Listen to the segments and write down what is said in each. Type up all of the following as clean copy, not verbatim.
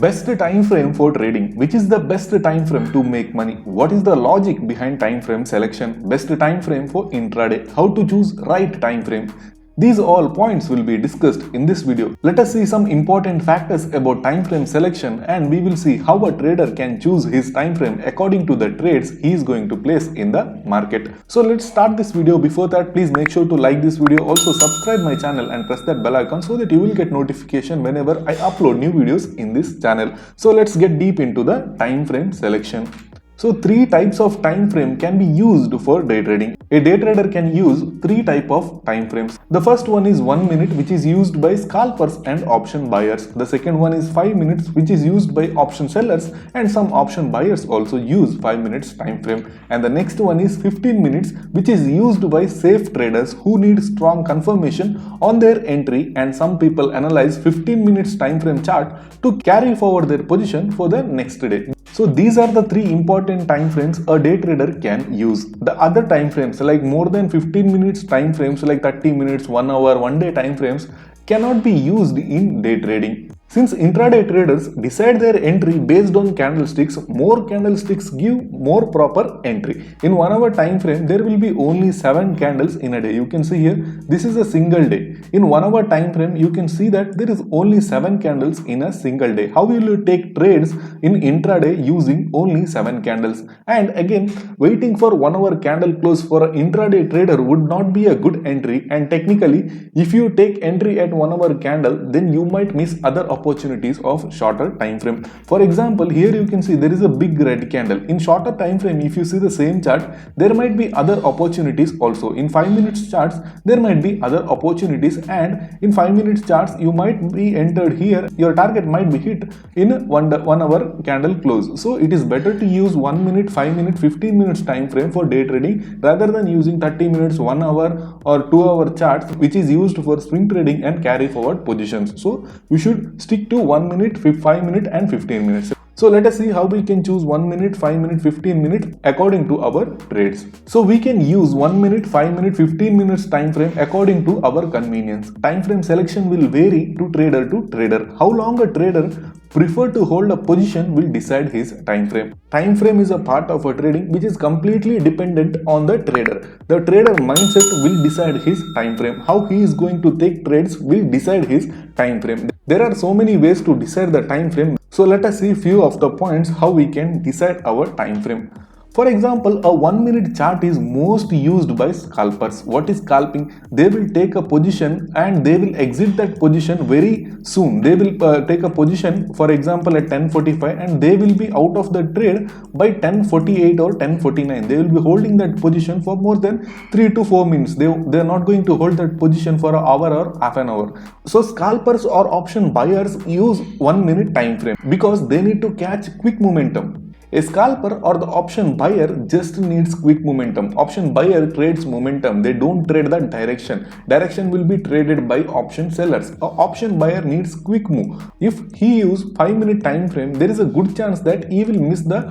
Best time frame for trading. Which is the best time frame to make money? What is the logic behind time frame selection? Best time frame for intraday. How to choose right time frame? These all points will be discussed in this video. Let us see some important factors about time frame selection, and we will see how a trader can choose his time frame according to the trades he is going to place in the market. So let's start this video. Before that, please make sure to like this video. Also subscribe my channel and press that bell icon so that you will get notification whenever I upload new videos in this channel. So let's get deep into the time frame selection. So three types of time frame can be used for day trading. A day trader can use three types of time frames. The first one is 1 minute, which is used by scalpers and option buyers. The second one is 5 minutes, which is used by option sellers, and some option buyers also use 5 minutes time frame. And the next one is 15 minutes, which is used by safe traders who need strong confirmation on their entry, and some people analyze 15 minutes time frame chart to carry forward their position for the next day. So these are the three important time frames a day trader can use. The other time frames like more than 15 minutes time frames like 30 minutes, 1 hour, 1 day time frames cannot be used in day trading. Since intraday traders decide their entry based on candlesticks, more candlesticks give more proper entry. In 1 hour time frame, there will be only 7 candles in a day. You can see here, this is a single day. In 1 hour time frame, you can see that there is only 7 candles in a single day. How will you take trades in intraday using only 7 candles? And again, waiting for 1 hour candle close for an intraday trader would not be a good entry, and technically, if you take entry at 1 hour candle, then you might miss other opportunities of shorter time frame. For example, here you can see there is a big red candle. In shorter time frame, if you see the same chart, there might be other opportunities also. In 5 minutes charts, there might be other opportunities, and in 5 minutes charts, you might be entered here. Your target might be hit in 1 hour candle close. So it is better to use 1 minute, 5 minute, 15 minutes time frame for day trading rather than using 30 minutes, 1 hour or 2 hour charts, which is used for swing trading and carry forward positions. So we should stick to 1 minute, 5 minute and 15 minutes. So let us see how we can choose 1 minute, 5 minute, 15 minute according to our trades. So we can use 1 minute, 5 minute, 15 minutes time frame according to our convenience. Time frame selection will vary to trader. How long a trader prefer to hold a position will decide his time frame. Time frame is a part of a trading which is completely dependent on the trader. The trader mindset will decide his time frame. How he is going to take trades will decide his time frame. There are so many ways to decide the time frame. So let us see few of the points how we can decide our time frame. For example, a 1 minute chart is most used by scalpers. What is scalping? They will take a position and they will exit that position very soon. They will take a position, for example, at 10:45, and they will be out of the trade by 10:48 or 10:49. They will be holding that position for more than 3 to 4 minutes. They are not going to hold that position for an hour or half an hour. So scalpers or option buyers use 1 minute time frame because they need to catch quick momentum. A scalper or the option buyer just needs quick momentum. Option buyer trades momentum. They don't trade the direction. Direction will be traded by option sellers. A option buyer needs quick move. If he use 5 minute time frame, there is a good chance that he will miss the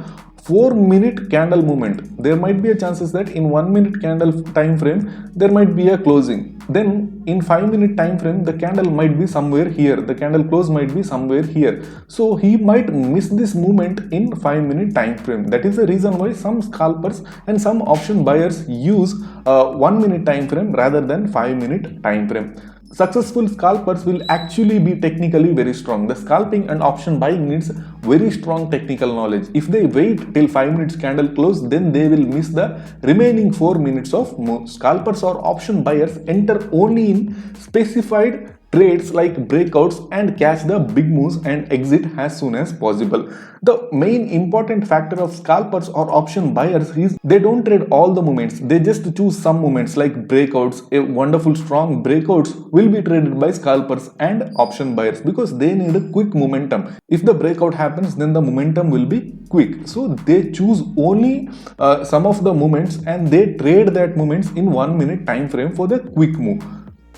4 minute candle movement. There might be a chances that in 1 minute candle time frame there might be a closing. Then in 5 minute time frame the candle might be somewhere here. The candle close might be somewhere here. So he might miss this movement in 5 minute time frame. That is the reason why some scalpers and some option buyers use 1 minute time frame rather than 5 minute time frame. Successful scalpers will actually be technically very strong. The scalping and option buying needs very strong technical knowledge. If they wait till 5 minutes candle close, then they will miss the remaining 4 minutes of move. Scalpers or option buyers enter only in specified trades like breakouts and catch the big moves and exit as soon as possible. The main important factor of scalpers or option buyers is they don't trade all the movements. They just choose some movements like breakouts. A wonderful strong breakouts will be traded by scalpers and option buyers because they need a quick momentum. If the breakout happens, then the momentum will be quick. So they choose only some of the movements and they trade that movements in 1 minute time frame for the quick move.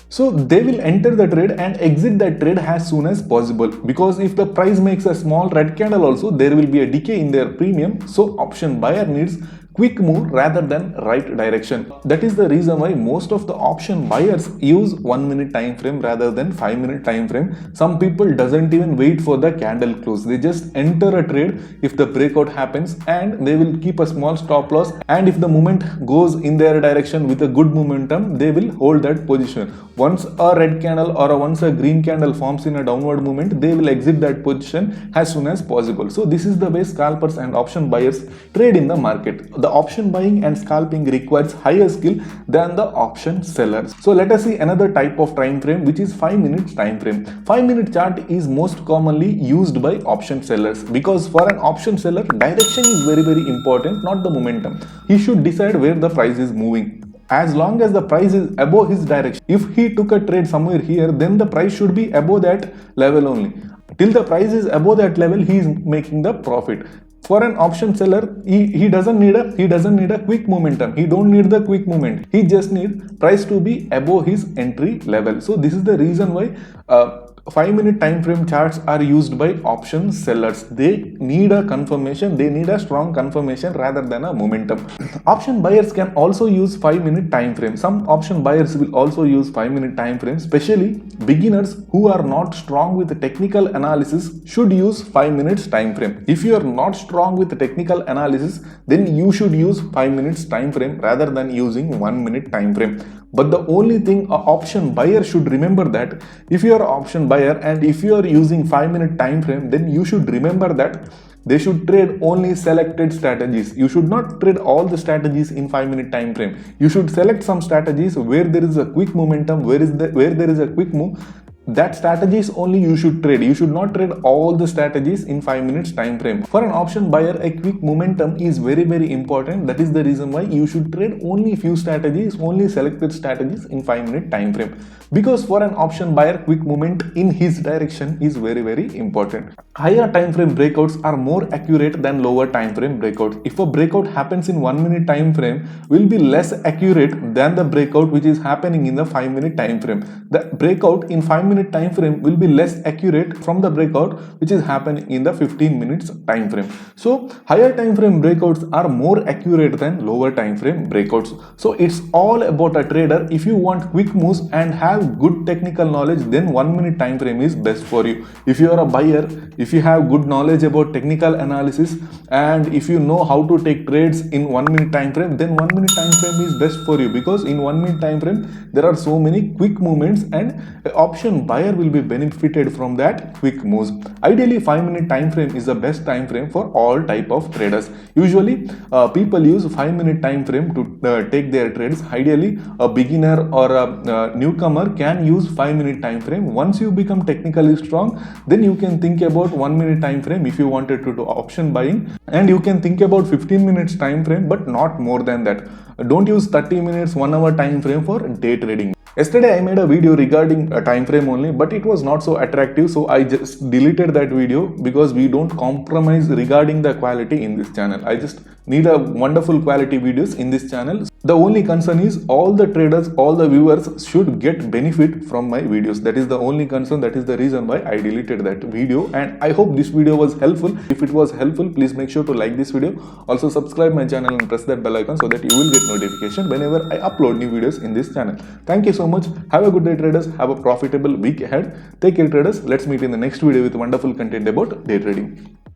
So they will enter the trade and exit that trade as soon as possible, because if the price makes a small red candle also, there will be a decay in their premium. So option buyer needs quick move rather than right direction. That is the reason why most of the option buyers use 1 minute time frame rather than 5 minute time frame. Some people doesn't even wait for the candle close. They just enter a trade if the breakout happens, and they will keep a small stop loss, and if the movement goes in their direction with a good momentum, they will hold that position. Once a red candle or once a green candle forms in a downward movement, they will exit that position as soon as possible. So this is the way scalpers and option buyers trade in the market. The option buying and scalping requires higher skill than the option sellers. So let us see another type of time frame, which is 5 minutes time frame. 5 minute chart is most commonly used by option sellers, because for an option seller, direction is very important, not the momentum. He should decide where the price is moving. As long as the price is above his direction, if he took a trade somewhere here, then the price should be above that level only. Till the price is above that level, he is making the profit. For an option seller, he doesn't need a quick momentum. He don't need the quick movement. He just need price to be above his entry level. So this is the reason why 5 minute time frame charts are used by option sellers. They need a confirmation, they need a strong confirmation rather than a momentum. Option buyers can also use 5 minute time frame. Some option buyers will also use 5 minute time frame. Especially beginners who are not strong with technical analysis should use 5 minutes time frame. If you are not strong with technical analysis, then you should use 5 minutes time frame rather than using 1 minute time frame. But the only thing an option buyer should remember, that if you are an option buyer and if you are using 5 minute time frame, then you should remember that they should trade only selected strategies. You should not trade all the strategies in 5 minute time frame. You should select some strategies where there is a quick momentum, where there is a quick move. That strategies only you should trade. You should not trade all the strategies in 5 minutes time frame. For an option buyer, a quick momentum is very important. That is the reason why you should trade only few strategies, only selected strategies in 5 minute time frame. Because for an option buyer, quick movement in his direction is very important. Higher time frame breakouts are more accurate than lower time frame breakouts. If a breakout happens in 1 minute time frame, will be less accurate than the breakout which is happening in the 5 minute time frame. The breakout in 5 minute time frame will be less accurate from the breakout which is happening in the 15 minutes time frame. So higher time frame breakouts are more accurate than lower time frame breakouts. So it's all about a trader. If you want quick moves and have good technical knowledge, then 1 minute time frame is best for you. If you are a buyer, if you have good knowledge about technical analysis, and if you know how to take trades in 1 minute time frame, then 1 minute time frame is best for you, because in 1 minute time frame there are so many quick movements, and option buyer will be benefited from that quick moves. Ideally, 5 minute time frame is the best time frame for all type of traders. Usually people use 5 minute time frame to take their trades. Ideally, a beginner or a newcomer can use 5 minute time frame. Once you become technically strong, then you can think about 1 minute time frame if you wanted to do option buying, and you can think about 15 minutes time frame, but not more than that. Don't use 30 minutes 1 hour time frame for day trading. Yesterday I made a video regarding a time frame only, but it was not so attractive, so I just deleted that video, because we don't compromise regarding the quality in this channel. I just need a wonderful quality videos in this channel. The only concern is all the traders, all the viewers should get benefit from my videos. That is the only concern. That is the reason why I deleted that video, and I hope this video was helpful. If it was helpful, please make sure to like this video. Also subscribe my channel and press that bell icon so that you will get notification whenever I upload new videos in this channel. Thank you so much. Have a good day, traders. Have a profitable week ahead. Take care, traders. Let's meet in the next video with wonderful content about day trading.